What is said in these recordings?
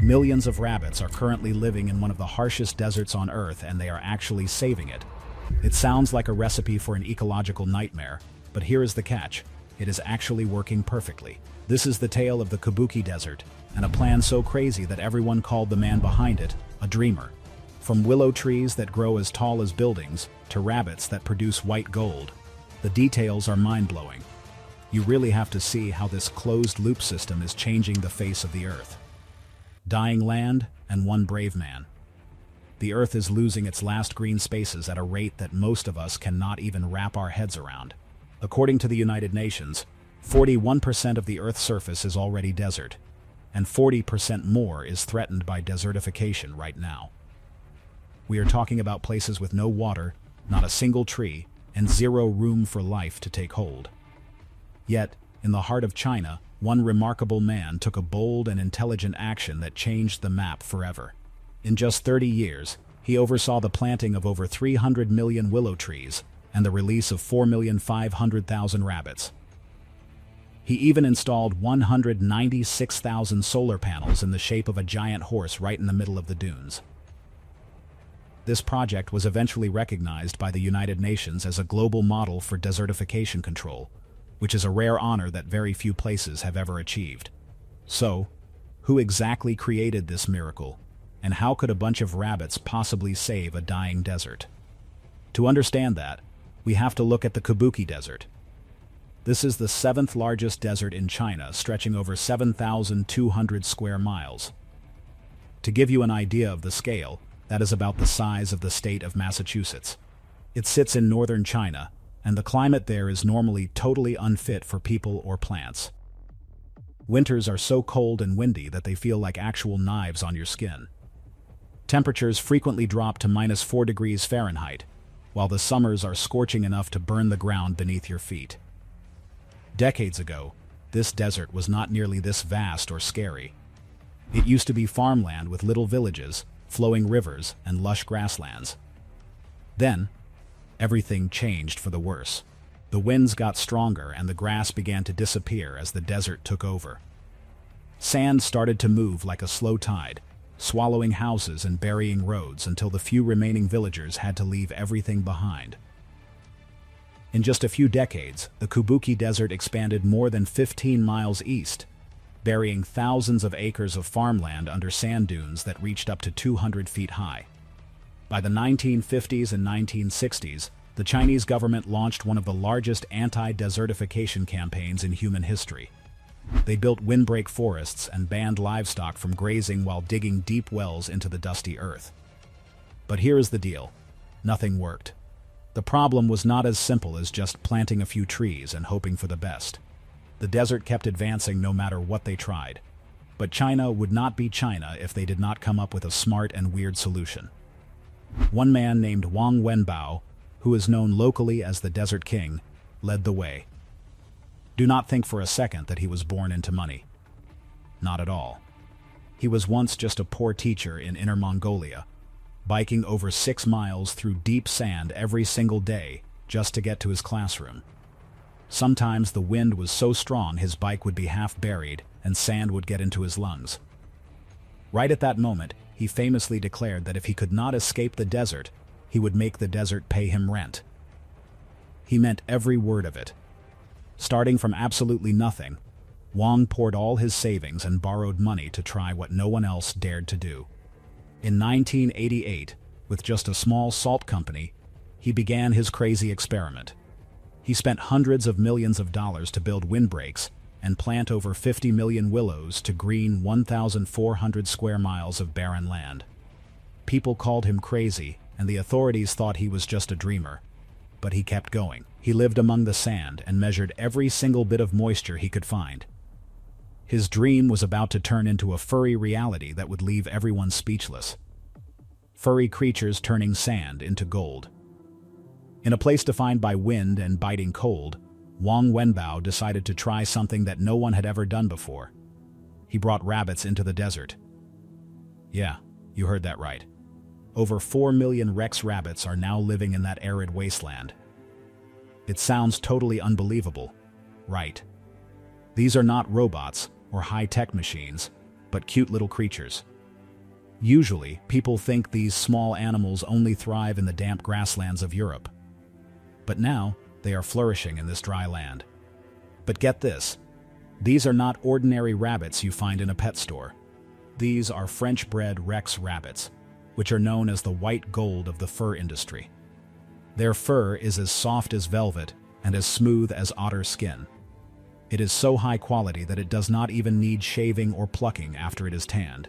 Millions of rabbits are currently living in one of the harshest deserts on Earth, and they are actually saving it. It sounds like a recipe for an ecological nightmare, but here is the catch. It is actually working perfectly. This is the tale of the Kubuki Desert, and a plan so crazy that everyone called the man behind it a dreamer. From willow trees that grow as tall as buildings to rabbits that produce white gold, the details are mind-blowing. You really have to see how this closed-loop system is changing the face of the Earth. Dying land and one brave man. The Earth is losing its last green spaces at a rate that most of us cannot even wrap our heads around. According to the United Nations, 41% of the Earth's surface is already desert, and 40% more is threatened by desertification right now. We are talking about places with no water, not a single tree, and zero room for life to take hold. Yet, in the heart of China, one remarkable man took a bold and intelligent action that changed the map forever. In just 30 years, he oversaw the planting of over 300 million willow trees and the release of 4,500,000 rabbits. He even installed 196,000 solar panels in the shape of a giant horse right in the middle of the dunes. This project was eventually recognized by the United Nations as a global model for desertification control, which is a rare honor that very few places have ever achieved. So, who exactly created this miracle, and how could a bunch of rabbits possibly save a dying desert? To understand that, we have to look at the Kubuki Desert. This is the 7th largest desert in China, stretching over 7,200 square miles. To give you an idea of the scale, that is about the size of the state of Massachusetts. It sits in northern China, and the climate there is normally totally unfit for people or plants. Winters are so cold and windy that they feel like actual knives on your skin. Temperatures frequently drop to -4 degrees Fahrenheit, while the summers are scorching enough to burn the ground beneath your feet. Decades ago, this desert was not nearly this vast or scary. It used to be farmland with little villages, flowing rivers, and lush grasslands. Then, everything changed for the worse. The winds got stronger and the grass began to disappear as the desert took over. Sand started to move like a slow tide, swallowing houses and burying roads until the few remaining villagers had to leave everything behind. In just a few decades, the Kubuki Desert expanded more than 15 miles east, burying thousands of acres of farmland under sand dunes that reached up to 200 feet high. By the 1950s and 1960s, the Chinese government launched one of the largest anti-desertification campaigns in human history. They built windbreak forests and banned livestock from grazing while digging deep wells into the dusty earth. But here is the deal. Nothing worked. The problem was not as simple as just planting a few trees and hoping for the best. The desert kept advancing no matter what they tried. But China would not be China if they did not come up with a smart and weird solution. One man named Wang Wenbao, who is known locally as the Desert King, led the way. Do not think for a second that he was born into money. Not at all. He was once just a poor teacher in Inner Mongolia, biking over 6 miles through deep sand every single day just to get to his classroom. Sometimes the wind was so strong his bike would be half buried and sand would get into his lungs. Right at that moment, he famously declared that if he could not escape the desert, he would make the desert pay him rent. He meant every word of it. Starting from absolutely nothing, Wang poured all his savings and borrowed money to try what no one else dared to do. In 1988, with just a small salt company, he began his crazy experiment. He spent hundreds of millions of dollars to build windbreaks and plant over 50 million willows to green 1,400 square miles of barren land. People called him crazy, and the authorities thought he was just a dreamer. But he kept going. He lived among the sand and measured every single bit of moisture he could find. His dream was about to turn into a furry reality that would leave everyone speechless. Furry creatures turning sand into gold. In a place defined by wind and biting cold, Wang Wenbao decided to try something that no one had ever done before. He brought rabbits into the desert. Yeah, you heard that right. Over 4 million Rex rabbits are now living in that arid wasteland. It sounds totally unbelievable, right? These are not robots or high-tech machines, but cute little creatures. Usually, people think these small animals only thrive in the damp grasslands of Europe. But now, they are flourishing in this dry land. But get this, these are not ordinary rabbits you find in a pet store. These are French-bred Rex rabbits, which are known as the white gold of the fur industry. Their fur is as soft as velvet and as smooth as otter skin. It is so high quality that it does not even need shaving or plucking after it is tanned.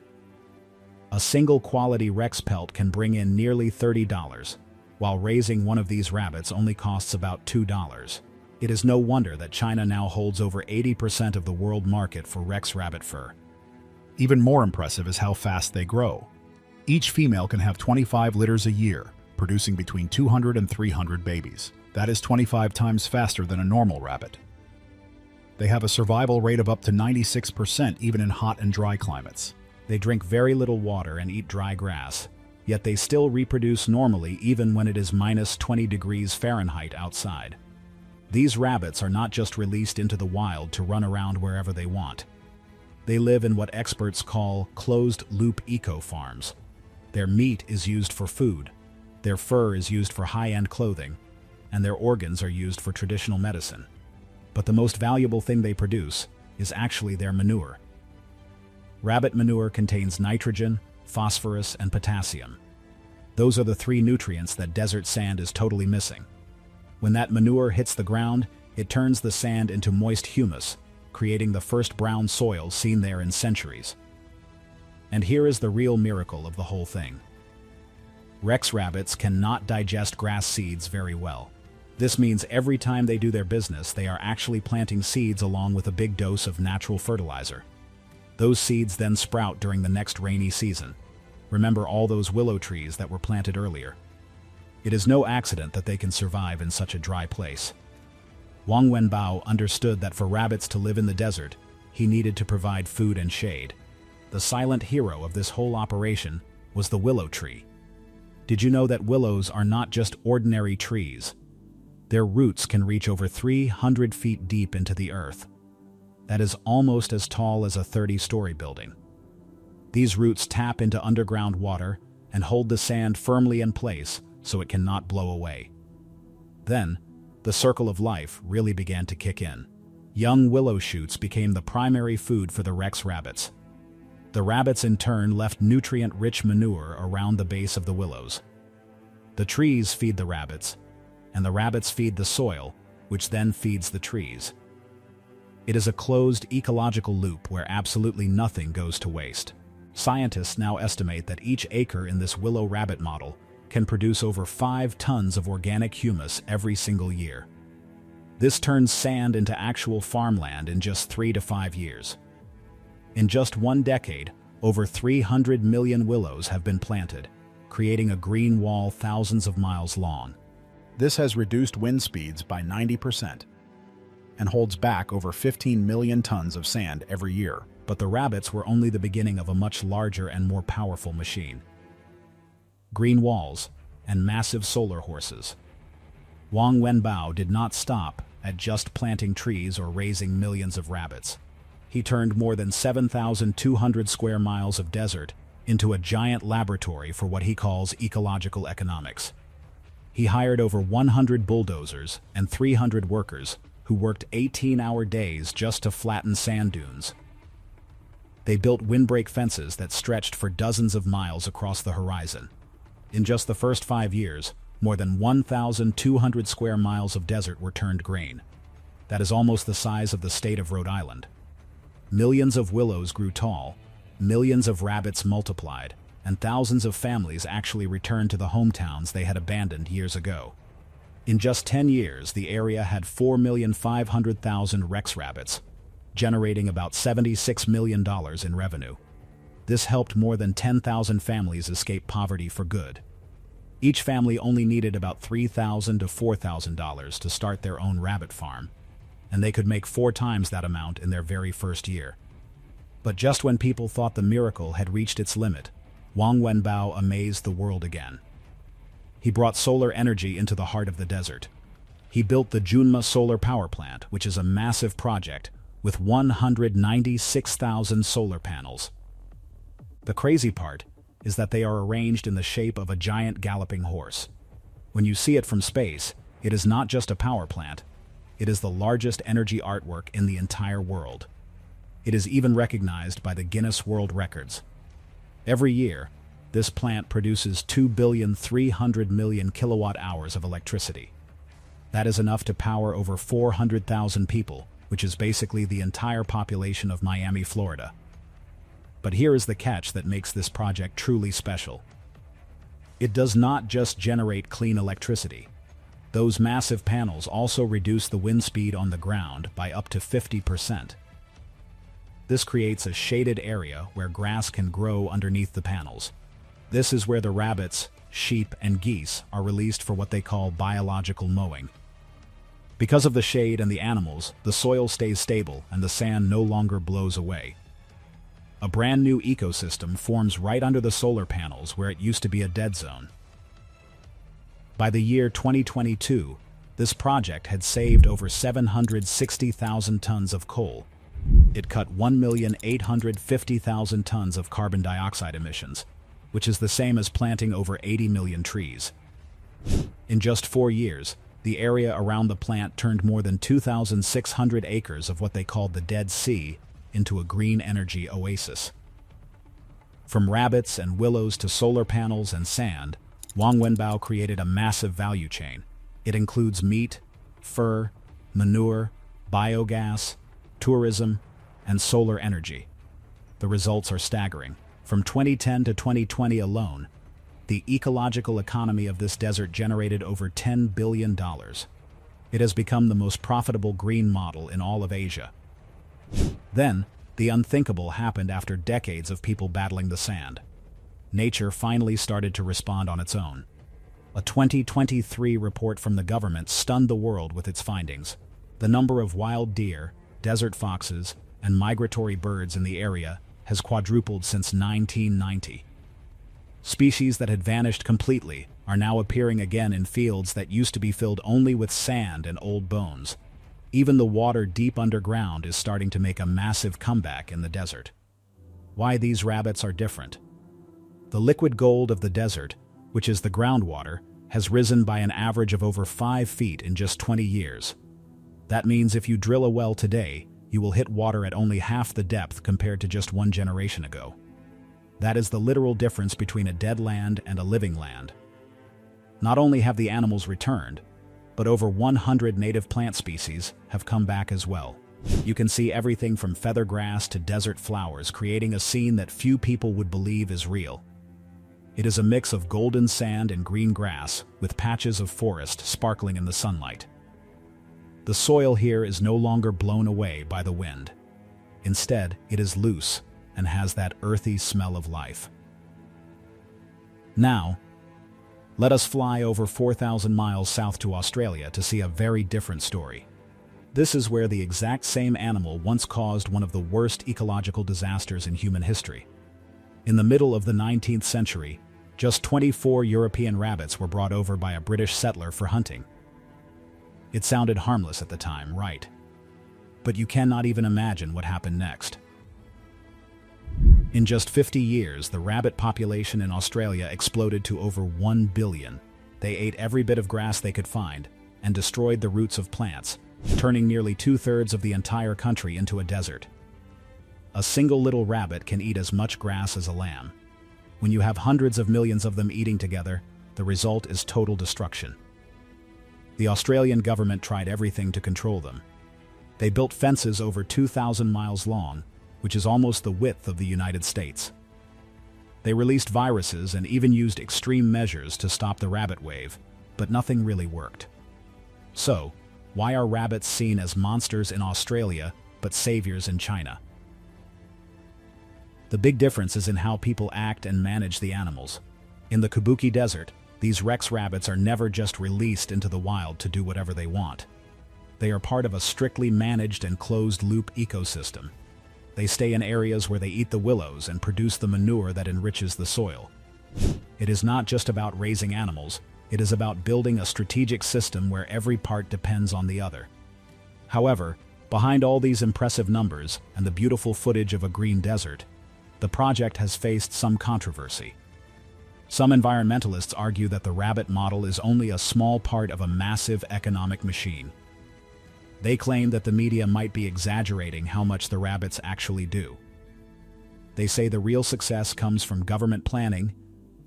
A single quality Rex pelt can bring in nearly $30, while raising one of these rabbits only costs about $2. It is no wonder that China now holds over 80% of the world market for Rex rabbit fur. Even more impressive is how fast they grow. Each female can have 25 litters a year, producing between 200 and 300 babies. That is 25 times faster than a normal rabbit. They have a survival rate of up to 96% even in hot and dry climates. They drink very little water and eat dry grass, yet they still reproduce normally even when it is minus 20 degrees Fahrenheit outside. These rabbits are not just released into the wild to run around wherever they want. They live in what experts call closed-loop eco-farms. Their meat is used for food, their fur is used for high-end clothing, and their organs are used for traditional medicine. But the most valuable thing they produce is actually their manure. Rabbit manure contains nitrogen, phosphorus, and potassium. Those are the three nutrients that desert sand is totally missing. When that manure hits the ground, it turns the sand into moist humus, creating the first brown soil seen there in centuries. And here is the real miracle of the whole thing. Rex rabbits cannot digest grass seeds very well. This means every time they do their business, they are actually planting seeds along with a big dose of natural fertilizer. Those seeds then sprout during the next rainy season. Remember all those willow trees that were planted earlier? It is no accident that they can survive in such a dry place. Wang Wenbao understood that for rabbits to live in the desert, he needed to provide food and shade. The silent hero of this whole operation was the willow tree. Did you know that willows are not just ordinary trees? Their roots can reach over 300 feet deep into the earth. That is almost as tall as a 30-story building. These roots tap into underground water and hold the sand firmly in place so it cannot blow away. Then, the circle of life really began to kick in. Young willow shoots became the primary food for the Rex rabbits. The rabbits in turn left nutrient-rich manure around the base of the willows. The trees feed the rabbits, and the rabbits feed the soil, which then feeds the trees. It is a closed ecological loop where absolutely nothing goes to waste. Scientists now estimate that each acre in this willow rabbit model can produce over 5 tons of organic humus every single year. This turns sand into actual farmland in just 3 to 5 years. In just 1 decade, over 300 million willows have been planted, creating a green wall thousands of miles long. This has reduced wind speeds by 90% and holds back over 15 million tons of sand every year. But the rabbits were only the beginning of a much larger and more powerful machine. Green walls and massive solar horses. Wang Wenbao did not stop at just planting trees or raising millions of rabbits. He turned more than 7,200 square miles of desert into a giant laboratory for what he calls ecological economics. He hired over 100 bulldozers and 300 workers who worked 18-hour days just to flatten sand dunes. They built windbreak fences that stretched for dozens of miles across the horizon. In just the first 5 years, more than 1,200 square miles of desert were turned green. That is almost the size of the state of Rhode Island. Millions of willows grew tall, millions of rabbits multiplied, and thousands of families actually returned to the hometowns they had abandoned years ago. In just 10 years, the area had 4,500,000 Rex rabbits, generating about $76 million in revenue. This helped more than 10,000 families escape poverty for good. Each family only needed about $3,000 to $4,000 to start their own rabbit farm, and they could make 4 times that amount in their very first year. But just when people thought the miracle had reached its limit, Wang Wenbao amazed the world again. He brought solar energy into the heart of the desert. He built the Junma Solar Power Plant, which is a massive project with 196,000 solar panels. The crazy part is that they are arranged in the shape of a giant galloping horse. When you see it from space, it is not just a power plant, it is the largest energy artwork in the entire world. It is even recognized by the Guinness World Records. Every year, this plant produces 2,300,000,000 kilowatt-hours of electricity. That is enough to power over 400,000 people, which is basically the entire population of Miami, Florida. But here is the catch that makes this project truly special. It does not just generate clean electricity. Those massive panels also reduce the wind speed on the ground by up to 50%. This creates a shaded area where grass can grow underneath the panels. This is where the rabbits, sheep, and geese are released for what they call biological mowing. Because of the shade and the animals, the soil stays stable and the sand no longer blows away. A brand new ecosystem forms right under the solar panels where it used to be a dead zone. By the year 2022, this project had saved over 760,000 tons of coal. It cut 1,850,000 tons of carbon dioxide emissions, which is the same as planting over 80 million trees. In just 4 years, the area around the plant turned more than 2,600 acres of what they called the Dead Sea into a green energy oasis. From rabbits and willows to solar panels and sand, Wang Wenbao created a massive value chain. It includes meat, fur, manure, biogas, tourism, and solar energy. The results are staggering. From 2010 to 2020 alone, the ecological economy of this desert generated over $10 billion. It has become the most profitable green model in all of Asia. Then, the unthinkable happened after decades of people battling the sand. Nature finally started to respond on its own. A 2023 report from the government stunned the world with its findings. The number of wild deer, desert foxes, and migratory birds in the area has quadrupled since 1990. Species that had vanished completely are now appearing again in fields that used to be filled only with sand and old bones. Even the water deep underground is starting to make a massive comeback in the desert. Why these rabbits are different? The liquid gold of the desert, which is the groundwater, has risen by an average of over 5 feet in just 20 years. That means if you drill a well today, you will hit water at only half the depth compared to just 1 generation ago. That is the literal difference between a dead land and a living land. Not only have the animals returned, but over 100 native plant species have come back as well. You can see everything from feather grass to desert flowers, creating a scene that few people would believe is real. It is a mix of golden sand and green grass, with patches of forest sparkling in the sunlight. The soil here is no longer blown away by the wind. Instead, it is loose and has that earthy smell of life. Now, let us fly over 4,000 miles south to Australia to see a very different story. This is where the exact same animal once caused one of the worst ecological disasters in human history. In the middle of the 19th century, just 24 European rabbits were brought over by a British settler for hunting. It sounded harmless at the time, right? But you cannot even imagine what happened next. In just 50 years, the rabbit population in Australia exploded to over 1 billion. They ate every bit of grass they could find and destroyed the roots of plants, turning nearly 2/3 of the entire country into a desert. A single little rabbit can eat as much grass as a lamb. When you have hundreds of millions of them eating together, the result is total destruction. The Australian government tried everything to control them. They built fences over 2,000 miles long, which is almost the width of the United States. They released viruses and even used extreme measures to stop the rabbit wave, but nothing really worked. So, why are rabbits seen as monsters in Australia but saviors in China? The big difference is in how people act and manage the animals. In the Kubuki Desert, these Rex rabbits are never just released into the wild to do whatever they want. They are part of a strictly managed and closed-loop ecosystem. They stay in areas where they eat the willows and produce the manure that enriches the soil. It is not just about raising animals, it is about building a strategic system where every part depends on the other. However, behind all these impressive numbers and the beautiful footage of a green desert, the project has faced some controversy. Some environmentalists argue that the rabbit model is only a small part of a massive economic machine. They claim that the media might be exaggerating how much the rabbits actually do. They say the real success comes from government planning,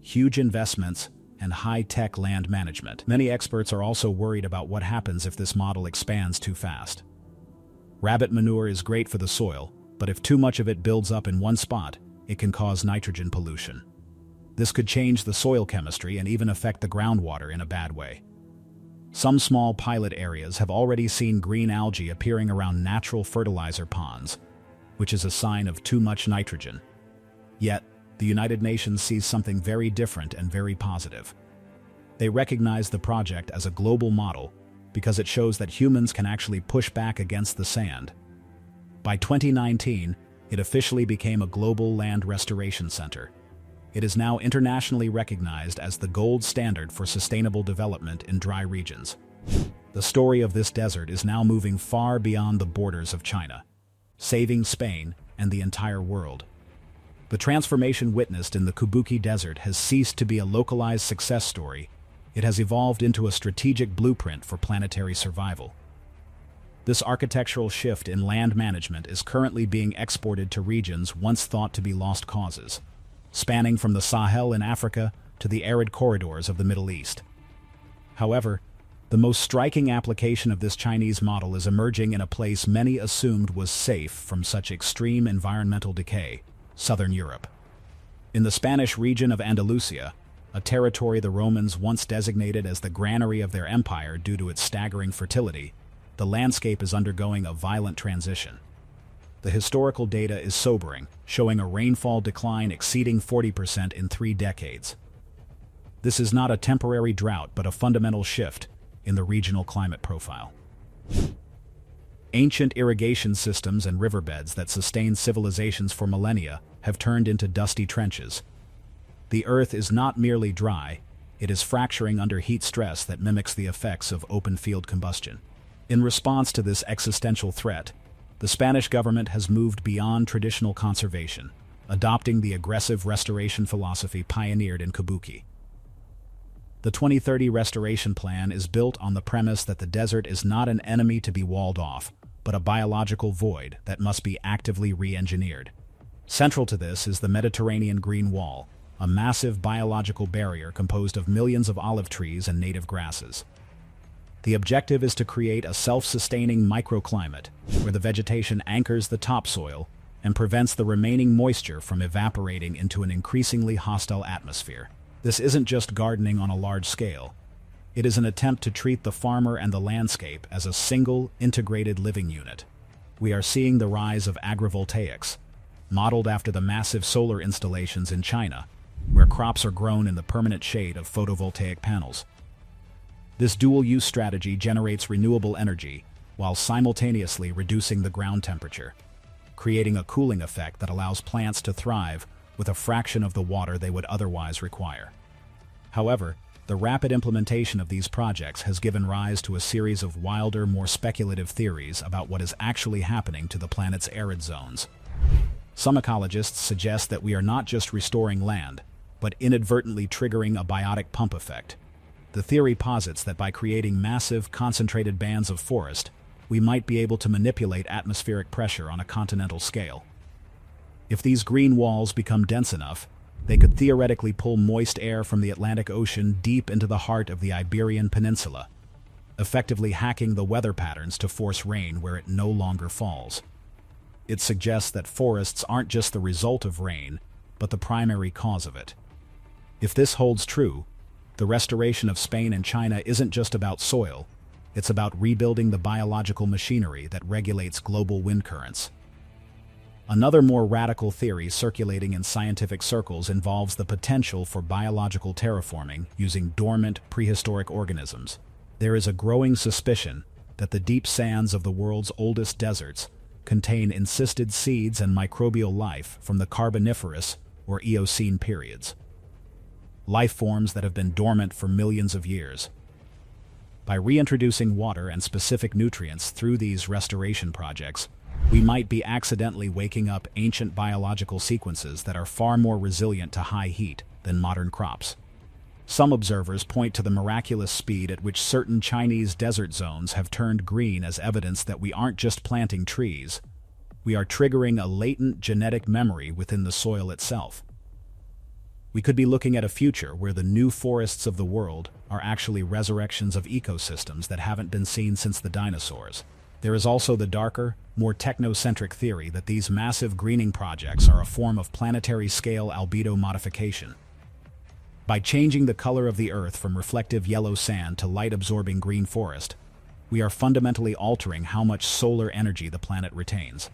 huge investments, and high-tech land management. Many experts are also worried about what happens if this model expands too fast. Rabbit manure is great for the soil, but if too much of it builds up in one spot, it can cause nitrogen pollution. This could change the soil chemistry and even affect the groundwater in a bad way. Some small pilot areas have already seen green algae appearing around natural fertilizer ponds, which is a sign of too much nitrogen. Yet, the United Nations sees something very different and very positive. They recognize the project as a global model because it shows that humans can actually push back against the sand. By 2019, it officially became a global land restoration center. It is now internationally recognized as the gold standard for sustainable development in dry regions. The story of this desert is now moving far beyond the borders of China, saving Spain and the entire world. The transformation witnessed in the Kubuki Desert has ceased to be a localized success story. It has evolved into a strategic blueprint for planetary survival. This architectural shift in land management is currently being exported to regions once thought to be lost causes, spanning from the Sahel in Africa to the arid corridors of the Middle East. However, the most striking application of this Chinese model is emerging in a place many assumed was safe from such extreme environmental decay: southern Europe. In the Spanish region of Andalusia, a territory the Romans once designated as the granary of their empire due to its staggering fertility, the landscape is undergoing a violent transition. The historical data is sobering, showing a rainfall decline exceeding 40% in 3 decades. This is not a temporary drought, but a fundamental shift in the regional climate profile. Ancient irrigation systems and riverbeds that sustained civilizations for millennia have turned into dusty trenches. The earth is not merely dry, it is fracturing under heat stress that mimics the effects of open-field combustion. In response to this existential threat, the Spanish government has moved beyond traditional conservation, adopting the aggressive restoration philosophy pioneered in Kubuki. The 2030 restoration plan is built on the premise that the desert is not an enemy to be walled off, but a biological void that must be actively re-engineered. Central to this is the Mediterranean Green Wall, a massive biological barrier composed of millions of olive trees and native grasses. The objective is to create a self-sustaining microclimate where the vegetation anchors the topsoil and prevents the remaining moisture from evaporating into an increasingly hostile atmosphere. This isn't just gardening on a large scale. It is an attempt to treat the farmer and the landscape as a single, integrated living unit. We are seeing the rise of agrivoltaics, modeled after the massive solar installations in China, where crops are grown in the permanent shade of photovoltaic panels. This dual-use strategy generates renewable energy while simultaneously reducing the ground temperature, creating a cooling effect that allows plants to thrive with a fraction of the water they would otherwise require. However, the rapid implementation of these projects has given rise to a series of wilder, more speculative theories about what is actually happening to the planet's arid zones. Some ecologists suggest that we are not just restoring land, but inadvertently triggering a biotic pump effect. The theory posits that by creating massive, concentrated bands of forest, we might be able to manipulate atmospheric pressure on a continental scale. If these green walls become dense enough, they could theoretically pull moist air from the Atlantic Ocean deep into the heart of the Iberian Peninsula, effectively hacking the weather patterns to force rain where it no longer falls. It suggests that forests aren't just the result of rain, but the primary cause of it. If this holds true, the restoration of Spain and China isn't just about soil, it's about rebuilding the biological machinery that regulates global wind currents. Another more radical theory circulating in scientific circles involves the potential for biological terraforming using dormant prehistoric organisms. There is a growing suspicion that the deep sands of the world's oldest deserts contain encysted seeds and microbial life from the Carboniferous or Eocene periods. Life forms that have been dormant for millions of years. By reintroducing water and specific nutrients through these restoration projects, we might be accidentally waking up ancient biological sequences that are far more resilient to high heat than than modern crops. Some observers point to the miraculous speed at which certain Chinese desert zones have turned green as evidence that we aren't just planting trees, we are triggering a latent genetic memory within the soil itself. We could be looking at a future where the new forests of the world are actually resurrections of ecosystems that haven't been seen since the dinosaurs. There is also the darker, more technocentric theory that these massive greening projects are a form of planetary scale albedo modification. By changing the color of the Earth from reflective yellow sand to light-absorbing green forest, we are fundamentally altering how much solar energy the planet retains.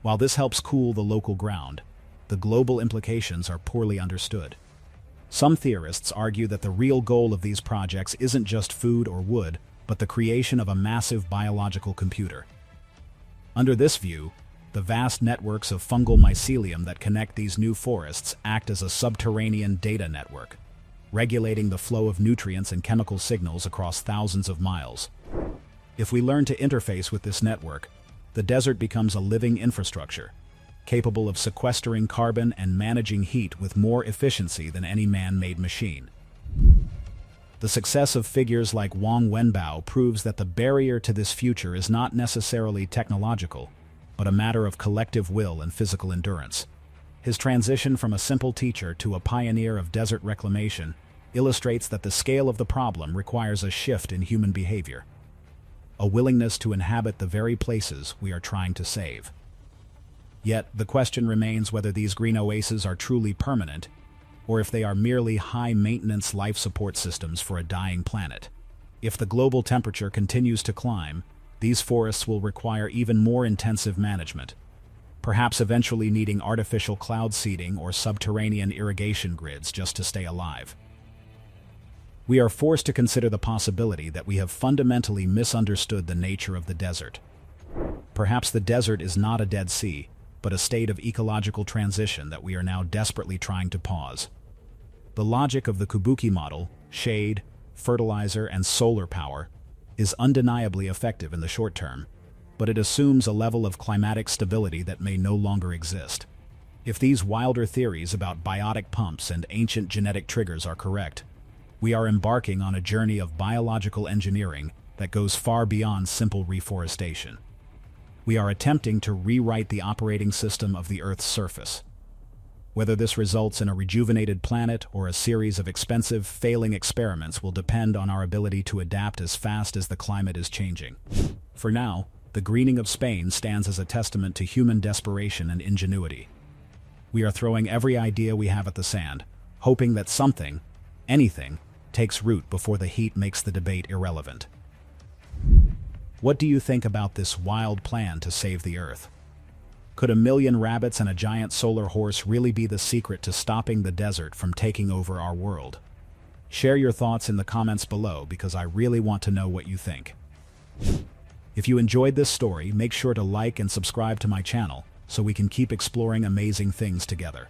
While this helps cool the local ground, the global implications are poorly understood. Some theorists argue that the real goal of these projects isn't just food or wood, but the creation of a massive biological computer. Under this view, the vast networks of fungal mycelium that connect these new forests act as a subterranean data network, regulating the flow of nutrients and chemical signals across thousands of miles. If we learn to interface with this network, the desert becomes a living infrastructure, capable of sequestering carbon and managing heat with more efficiency than any man-made machine. The success of figures like Wang Wenbao proves that the barrier to this future is not necessarily technological, but a matter of collective will and physical endurance. His transition from a simple teacher to a pioneer of desert reclamation illustrates that the scale of the problem requires a shift in human behavior, a willingness to inhabit the very places we are trying to save. Yet, the question remains whether these green oases are truly permanent, or if they are merely high-maintenance life support systems for a dying planet. If the global temperature continues to climb, these forests will require even more intensive management, perhaps eventually needing artificial cloud seeding or subterranean irrigation grids just to stay alive. We are forced to consider the possibility that we have fundamentally misunderstood the nature of the desert. Perhaps the desert is not a Dead Sea, but a state of ecological transition that we are now desperately trying to pause. The logic of the Kubuki model, shade, fertilizer, and solar power, is undeniably effective in the short term, but it assumes a level of climatic stability that may no longer exist. If these wilder theories about biotic pumps and ancient genetic triggers are correct, we are embarking on a journey of biological engineering that goes far beyond simple reforestation. We are attempting to rewrite the operating system of the Earth's surface. Whether this results in a rejuvenated planet or a series of expensive, failing experiments will depend on our ability to adapt as fast as the climate is changing. For now, the greening of Spain stands as a testament to human desperation and ingenuity. We are throwing every idea we have at the sand, hoping that something, anything, takes root before the heat makes the debate irrelevant. What do you think about this wild plan to save the Earth? Could 1 million rabbits and a giant solar horse really be the secret to stopping the desert from taking over our world? Share your thoughts in the comments below because I really want to know what you think. If you enjoyed this story, make sure to like and subscribe to my channel so we can keep exploring amazing things together.